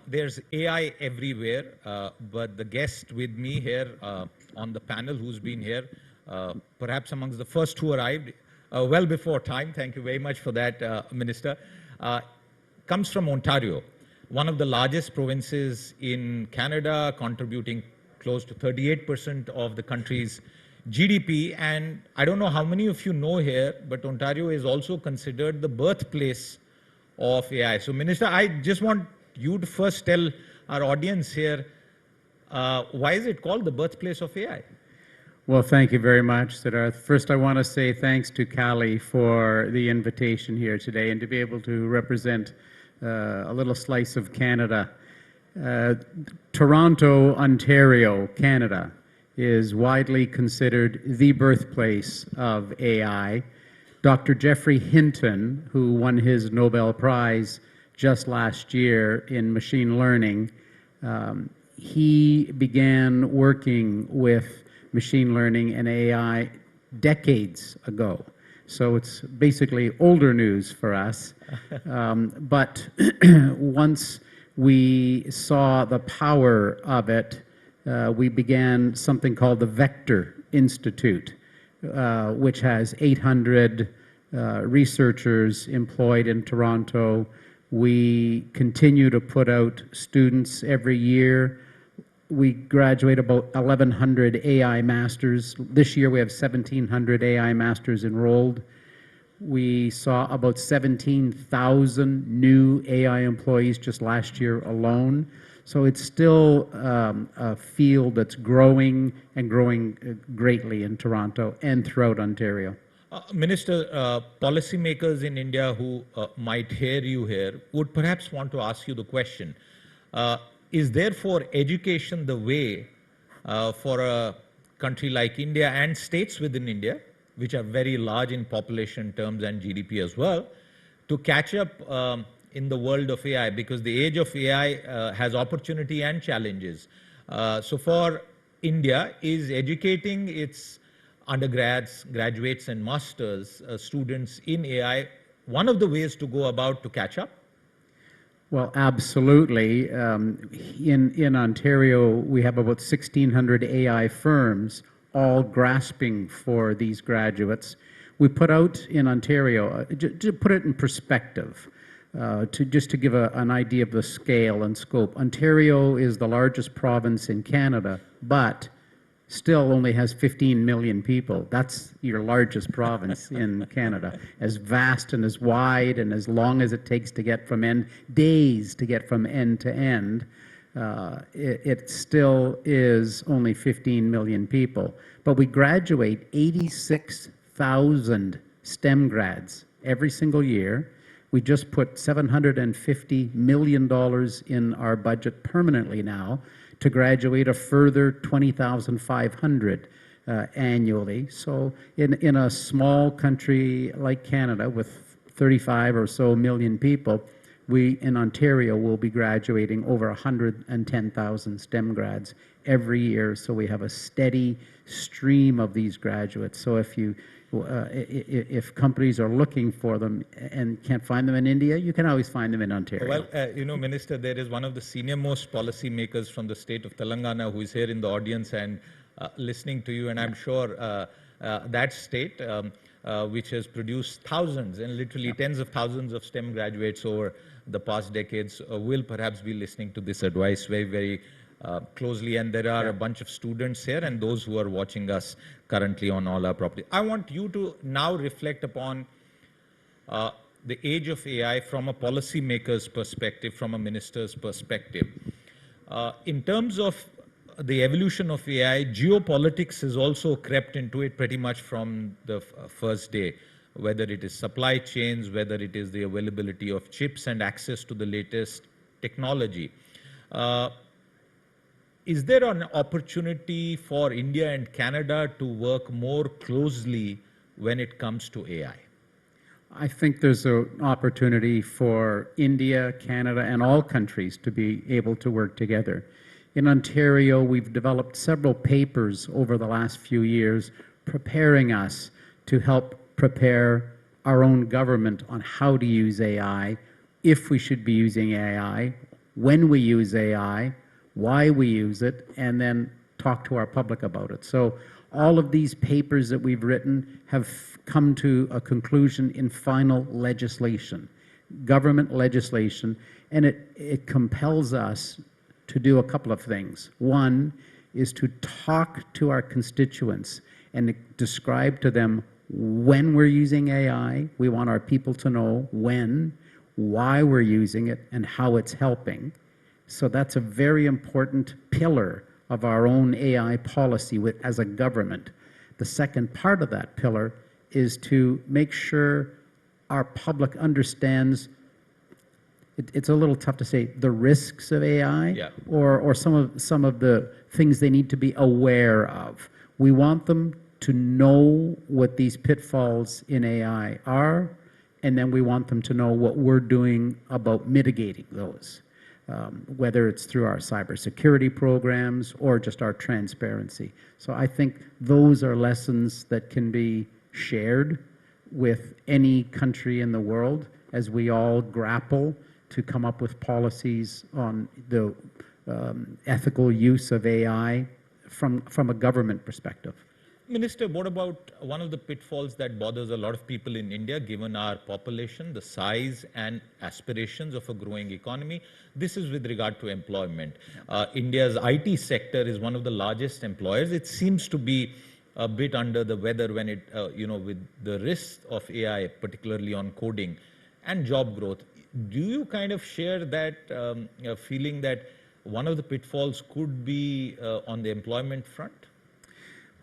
there's AI everywhere, but the guest with me here on the panel who's been here, perhaps amongst the first who arrived, well before time, thank you very much for that, Minister, comes from Ontario, one of the largest provinces in Canada, contributing close to 38% of the country's GDP. And I don't know how many of you know here, but Ontario is also considered the birthplace of AI. So, Minister, I just want you to first tell our audience here, why is it called the birthplace of AI? Well, thank you very much, Siddharth. First, I want to say thanks to Kali for the invitation here today and to be able to represent a little slice of Canada. Toronto, Ontario, Canada is widely considered the birthplace of AI. Dr. Geoffrey Hinton, who won his Nobel Prize just last year in machine learning, he began working with machine learning and AI decades ago. So it's basically older news for us. But once we saw the power of it, we began something called the Vector Institute, which has 800 researchers employed in Toronto. We continue to put out students every year. We graduate about 1,100 AI masters. This year we have 1,700 AI masters enrolled. We saw about 17,000 new AI employees just last year alone. So it's still a field that's growing and growing greatly in Toronto and throughout Ontario. Minister, policymakers in India who might hear you here would perhaps want to ask you the question, is therefore education the way for a country like India and states within India, which are very large in population terms and GDP as well, to catch up in the world of AI? Because the age of AI has opportunity and challenges. So for India, is educating its undergrads, graduates and masters students in AI one of the ways to go about to catch up? Well, absolutely. In Ontario, we have about 1,600 AI firms, all grasping for these graduates. We put out in Ontario, to put it in perspective, just to give an idea of the scale and scope, Ontario is the largest province in Canada, but still only has 15 million people. That's your largest province in Canada. As vast and as wide and as long as it takes to get from days to get from end to end, it still is only 15 million people. But we graduate 86,000 STEM grads every single year. We just put $750 million in our budget permanently now to graduate a further 20,500 annually. So in a small country like Canada with 35 or so million people, we in Ontario will be graduating over 110,000 STEM grads every year. So we have a steady stream of these graduates. So if companies are looking for them and can't find them in India, you can always find them in Ontario. Well, you know, Minister, there is one of the senior most policymakers from the state of Telangana who is here in the audience and listening to you, and I'm sure that state, which has produced thousands and literally tens of thousands of STEM graduates over the past decades, will perhaps be listening to this advice very, very closely. And there are a bunch of students here and those who are watching us currently on all our property. I want you to now reflect upon the age of AI from a policymaker's perspective, from a minister's perspective. In terms of the evolution of AI, geopolitics has also crept into it pretty much from the first day, whether it is supply chains, whether it is the availability of chips and access to the latest technology. Is there an opportunity for India and Canada to work more closely when it comes to AI? I think there's an opportunity for India, Canada, and all countries to be able to work together. In Ontario, we've developed several papers over the last few years preparing us to help prepare our own government on how to use AI, if we should be using AI, when we use AI, why we use it, and then talk to our public about it. So all of these papers that we've written have come to a conclusion in final legislation, government legislation, and it compels us to do a couple of things. One is to talk to our constituents and describe to them when we're using AI. We want our people to know when, why we're using it, and how it's helping. So that's a very important pillar of our own AI policy as a government. The second part of that pillar is to make sure our public understands, it's a little tough to say, the risks of AI, Yeah. or some of the things they need to be aware of. We want them to know what these pitfalls in AI are, and then we want them to know what we're doing about mitigating those, whether it's through our cybersecurity programs or just our transparency. So I think those are lessons that can be shared with any country in the world as we all grapple to come up with policies on the ethical use of AI from a government perspective. Minister, what about one of the pitfalls that bothers a lot of people in India, given our population, the size and aspirations of a growing economy? This is with regard to employment. India's IT sector is one of the largest employers. It seems to be a bit under the weather when it, with the risks of AI, particularly on coding and job growth. Do you kind of share that feeling that one of the pitfalls could be on the employment front?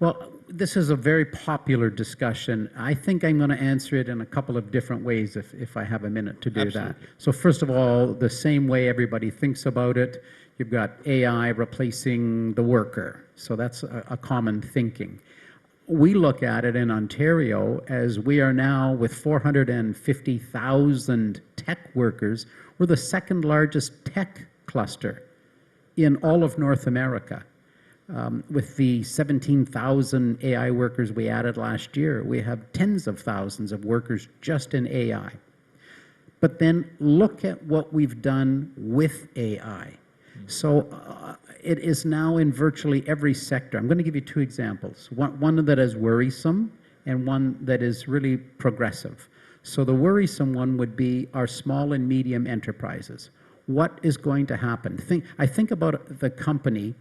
Well, this is a very popular discussion. I think I'm going to answer it in a couple of different ways if I have a minute to do Absolutely. that. So first of all, the same way everybody thinks about it, you've got AI replacing the worker. So that's a common thinking. We look at it in Ontario as we are now with 450,000 tech workers. We're the second largest tech cluster in all of North America. With the 17,000 AI workers we added last year, we have tens of thousands of workers just in AI. But then look at what we've done with AI. So it is now in virtually every sector. I'm going to give you two examples. One that is worrisome and one that is really progressive. So the worrisome one would be our small and medium enterprises. What is going to happen? I think about the company.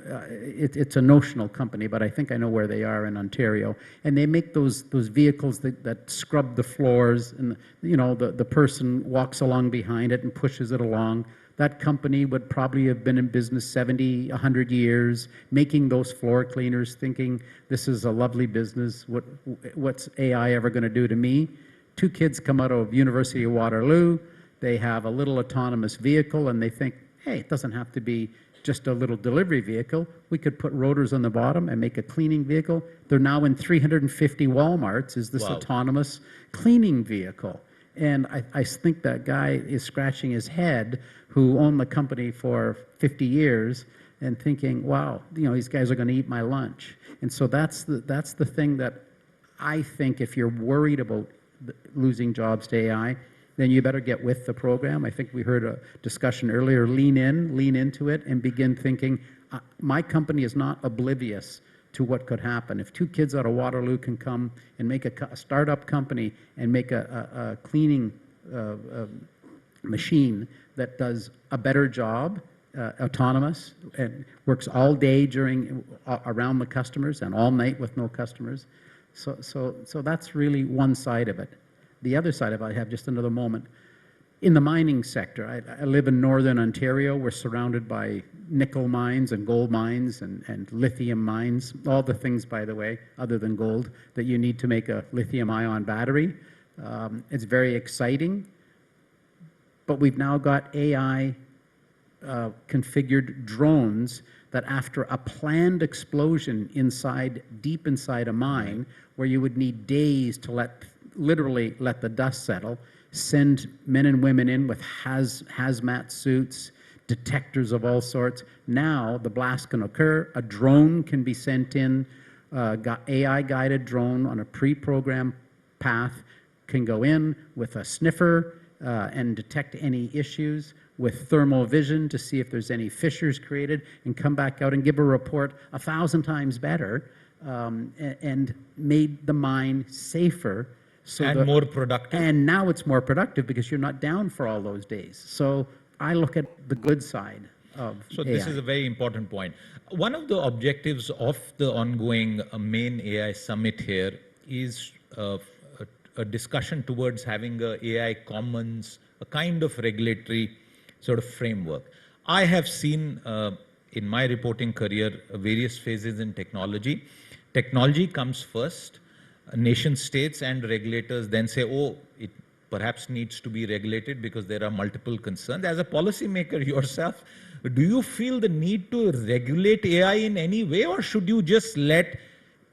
It's a notional company, but I think I know where they are in Ontario. And they make those vehicles that scrub the floors, and the person walks along behind it and pushes it along. That company would probably have been in business 70, 100 years, making those floor cleaners, thinking this is a lovely business. What's AI ever going to do to me? Two kids come out of University of Waterloo. They have a little autonomous vehicle, and they think, hey, it doesn't have to be just a little delivery vehicle. We could put rotors on the bottom and make a cleaning vehicle. They're now in 350 Walmarts, is this Wow. autonomous cleaning vehicle. And I think that guy is scratching his head, who owned the company for 50 years, and thinking, wow, these guys are going to eat my lunch. And so that's the thing that I think, if you're worried about losing jobs to AI, then you better get with the program. I think we heard a discussion earlier, lean into it and begin thinking, my company is not oblivious to what could happen. If two kids out of Waterloo can come and make a startup company and make a cleaning machine that does a better job, autonomous, and works all day around the customers and all night with no customers. So that's really one side of it. The other side of it, I have just another moment. In the mining sector, I live in northern Ontario. We're surrounded by nickel mines and gold mines and lithium mines, all the things, by the way, other than gold, that you need to make a lithium-ion battery. It's very exciting. But we've now got AI configured drones that, after a planned explosion deep inside a mine, where you would need days to literally let the dust settle, send men and women in with hazmat suits, detectors of all sorts. Now the blast can occur, a drone can be sent in, AI-guided drone on a pre-programmed path can go in with a sniffer and detect any issues, with thermal vision to see if there's any fissures created, and come back out and give a report 1,000 times better, and made the mine safer. And more productive. And now it's more productive because you're not down for all those days. So I look at the good side of So AI. this is a very important point. One of the objectives of the ongoing main AI summit here is a discussion towards having a AI commons, a kind of regulatory sort of framework. I have seen in my reporting career various phases in technology. Technology comes first. Nation states and regulators then say, oh, it perhaps needs to be regulated because there are multiple concerns. As a policymaker yourself, do you feel the need to regulate AI in any way, or should you just let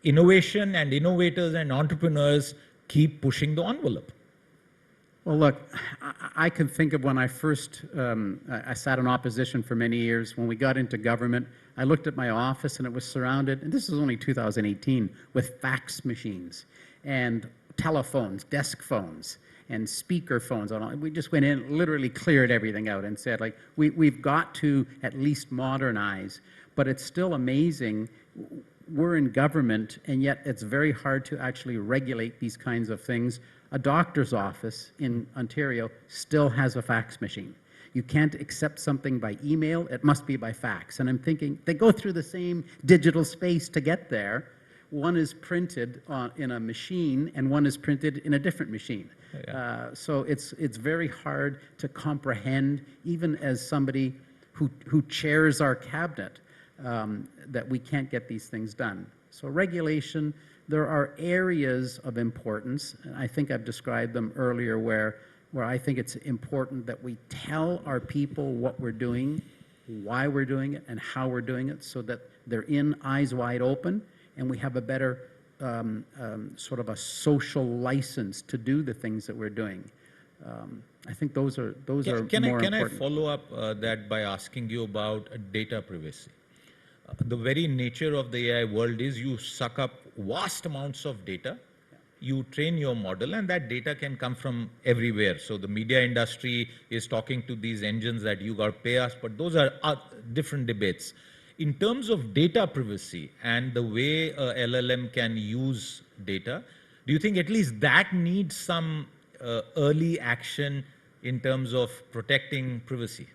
innovation and innovators and entrepreneurs keep pushing the envelope? Well, look, I can think of when I first, I sat in opposition for many years. When we got into government, I looked at my office and it was surrounded, and this is only 2018, with fax machines and telephones, desk phones, and speaker phones. We just went in, literally cleared everything out and said, like, we've got to at least modernize. But it's still amazing. We're in government, and yet it's very hard to actually regulate these kinds of things. A doctor's office in Ontario still has a fax machine. You can't accept something by email, it must be by fax. And I'm thinking, they go through the same digital space to get there. One is printed in a machine, and one is printed in a different machine. Yeah. So it's very hard to comprehend, even as somebody who chairs our cabinet, that we can't get these things done. So regulation, there are areas of importance, and I think I've described them earlier, where I think it's important that we tell our people what we're doing, why we're doing it, and how we're doing it, so that they're in eyes wide open, and we have a better sort of a social license to do the things that we're doing. I think those are more important. Can I follow up that by asking you about data privacy? The very nature of the AI world is you suck up vast amounts of data, you train your model, and that data can come from everywhere. So the media industry is talking to these engines that you got to pay us, but those are different debates. In terms of data privacy and the way a LLM can use data, do you think at least that needs some early action in terms of protecting privacy?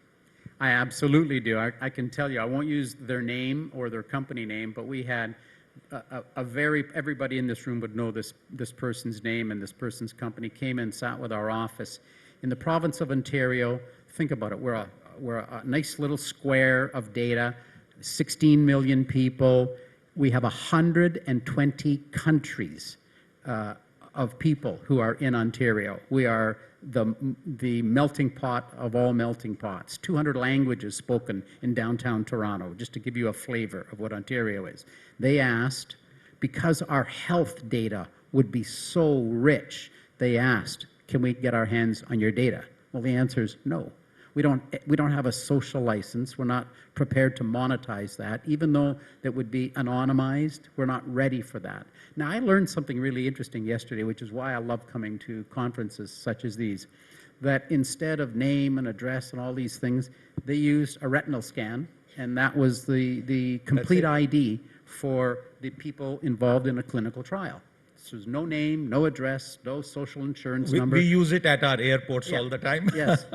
I absolutely do. I can tell you, I won't use their name or their company name, but we had everybody in this room would know this person's name, and this person's company came and sat with our office. In the province of Ontario, think about it, we're a nice little square of data, 16 million people. We have 120 countries of people who are in Ontario. We are the melting pot of all melting pots. 200 languages spoken in downtown Toronto, just to give you a flavor of what Ontario is. They asked, because our health data would be so rich, they asked, can we get our hands on your data? Well, the answer is no. We don't have a social license. We're not prepared to monetize that. Even though that would be anonymized, we're not ready for that. Now, I learned something really interesting yesterday, which is why I love coming to conferences such as these, that instead of name and address and all these things, they used a retinal scan, and that was the complete ID for the people involved in a clinical trial. So there's no name, no address, no social insurance number. We use it at our airports all the time. Yes.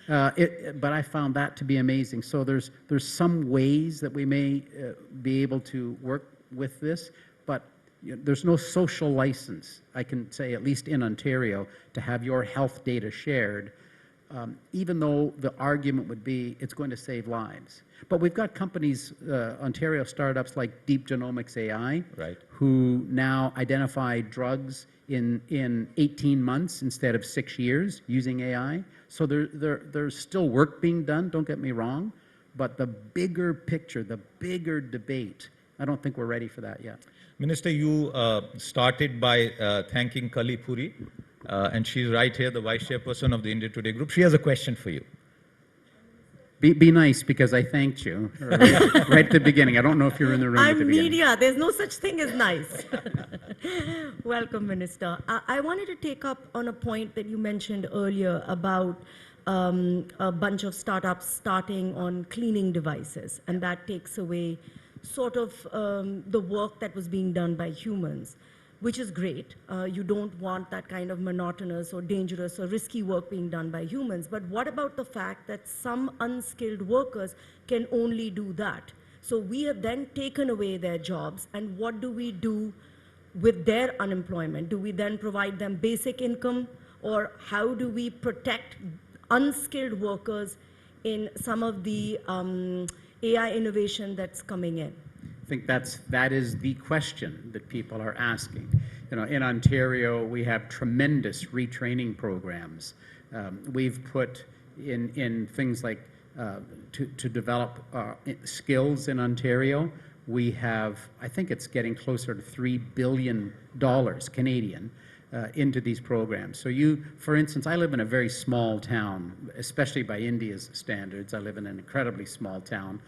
But I found that to be amazing. So there's some ways that we may be able to work with this, but there's no social license, I can say, at least in Ontario, to have your health data shared, even though the argument would be it's going to save lives. But we've got companies, Ontario startups like Deep Genomics AI, right, who now identify drugs in 18 months instead of 6 years using AI. So there's still work being done, don't get me wrong, but the bigger picture, the bigger debate, I don't think we're ready for that yet. Minister, you started by thanking Kali Puri, and she's right here, the Vice Chairperson of the India Today Group. She has a question for you. Be nice, because I thanked you right at the beginning. I don't know if you're in the room at the I'm beginning. media. There's no such thing as nice. Welcome, Minister. I wanted to take up on a point that you mentioned earlier about a bunch of startups starting on cleaning devices, and that takes away sort of the work that was being done by humans, which is great. You don't want that kind of monotonous or dangerous or risky work being done by humans. But what about the fact that some unskilled workers can only do that? So we have then taken away their jobs, and what do we do with their unemployment? Do we then provide them basic income, or how do we protect unskilled workers in some of the AI innovation that's coming in? I think that is the question that people are asking. In Ontario, we have tremendous retraining programs. We've put in things like to develop skills in Ontario. We have, I think it's getting closer to $3 billion Canadian into these programs. So for instance, I live in a very small town, especially by India's standards. I live in an incredibly small town.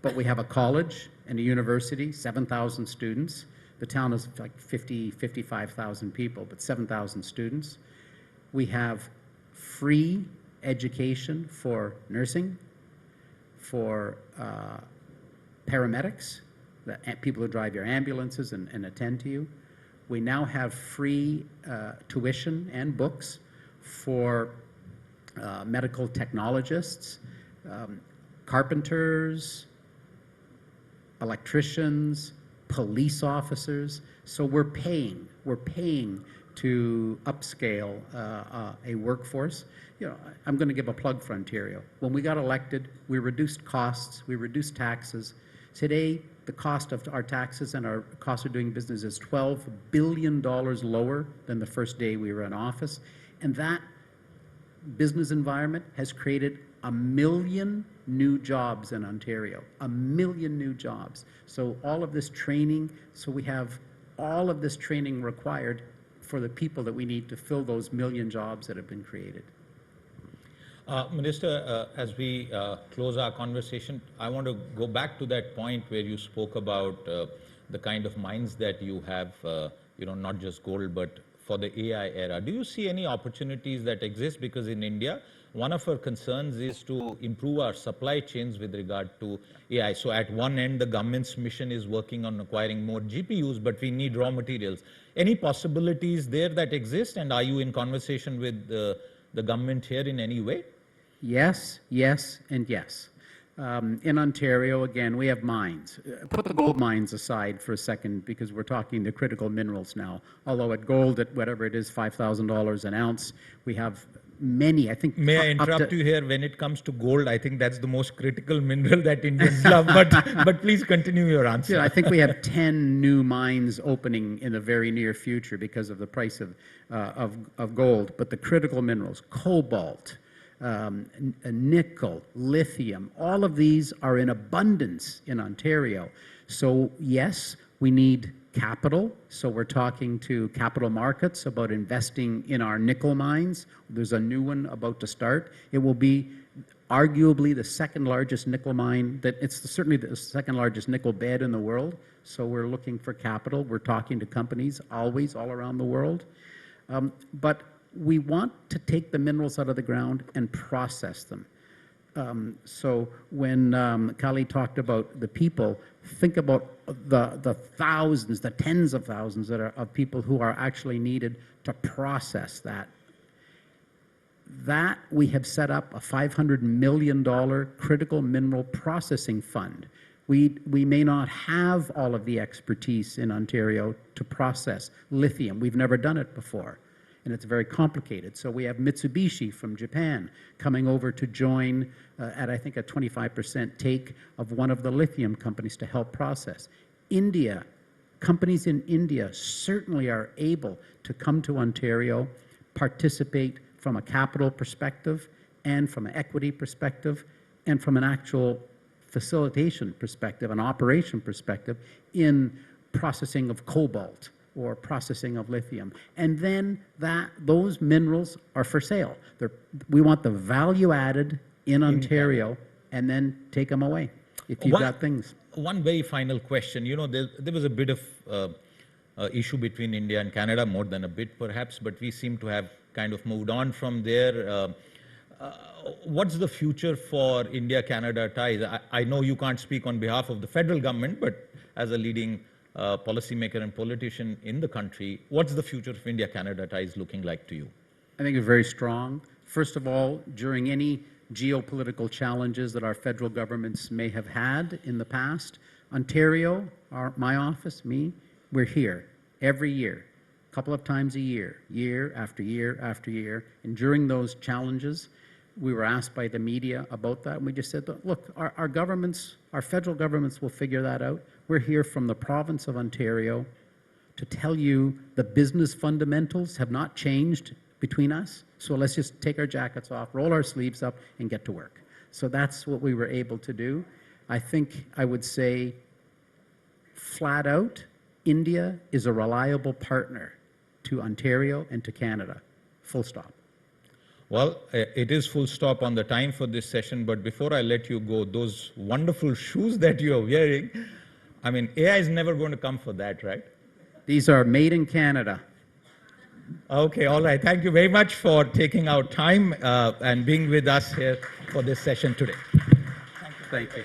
But we have a college and a university, 7,000 students. The town is like 55,000 people, but 7,000 students. We have free education for nursing, for paramedics, the people who drive your ambulances and attend to you. We now have free tuition and books for medical technologists, carpenters, electricians, police officers. So we're paying to upscale a workforce. I'm going to give a plug for Ontario. When we got elected, we reduced costs, we reduced taxes. Today, the cost of our taxes and our cost of doing business is $12 billion lower than the first day we were in office. And that business environment has created 1 million new jobs in Ontario, 1 million new jobs. So all of this training, so we have all of this training required for the people that we need to fill those 1 million jobs that have been created. Minister, as we close our conversation, I want to go back to that point where you spoke about the kind of mines that you have, not just gold, but for the AI era. Do you see any opportunities that exist? Because in India, one of our concerns is to improve our supply chains with regard to AI. So at one end, the government's mission is working on acquiring more GPUs, but we need raw materials. Any possibilities there that exist? And are you in conversation with the government here in any way? Yes, yes, and yes. In Ontario, again, we have mines. Put the gold mines aside for a second, because we're talking the critical minerals now. Although at gold, at whatever it is, $5,000 an ounce, we have many, I think. May I interrupt you here? When it comes to gold, I think that's the most critical mineral that Indians love, but please continue your answer. Yeah, I think we have 10 new mines opening in the very near future because of the price of gold. But the critical minerals, cobalt, nickel, lithium, all of these are in abundance in Ontario. So yes, we need capital. So we're talking to capital markets about investing in our nickel mines. There's a new one about to start. It will be arguably the second largest nickel mine, it's certainly the second largest nickel bed in the world. So we're looking for capital. We're talking to companies always all around the world. But we want to take the minerals out of the ground and process them. So when Kali talked about the people, think about the thousands, the tens of thousands of people who are actually needed to process that. That we have set up a $500 million critical mineral processing fund. We may not have all of the expertise in Ontario to process lithium. We've never done it before, and it's very complicated. So we have Mitsubishi from Japan coming over to join at, I think, a 25% take of one of the lithium companies to help process. India, companies in India certainly are able to come to Ontario, participate from a capital perspective and from an equity perspective and from an actual facilitation perspective, an operation perspective in processing of cobalt or processing of lithium. And then those minerals are for sale. We want the value added in Ontario and then take them away if you've got things. One very final question. You know, there was a bit of issue between India and Canada, more than a bit perhaps, but we seem to have kind of moved on from there. What's the future for India-Canada ties? I know you can't speak on behalf of the federal government, but as a leading policymaker and politician in the country, what's the future of India-Canada ties looking like to you? I think it's very strong. First of all, during any geopolitical challenges that our federal governments may have had in the past, Ontario, my office, we're here every year, a couple of times a year, year after year after year. And during those challenges, we were asked by the media about that, and we just said, look, our governments, our federal governments will figure that out. We're here from the province of Ontario to tell you the business fundamentals have not changed between us, so let's just take our jackets off, roll our sleeves up, and get to work. So that's what we were able to do. I think I would say, flat out, India is a reliable partner to Ontario and to Canada, full stop. Well, it is full stop on the time for this session, but before I let you go, those wonderful shoes that you are wearing, I mean, AI is never going to come for that, right? These are made in Canada. Okay, all right. Thank you very much for taking out time and being with us here for this session today. Thank you.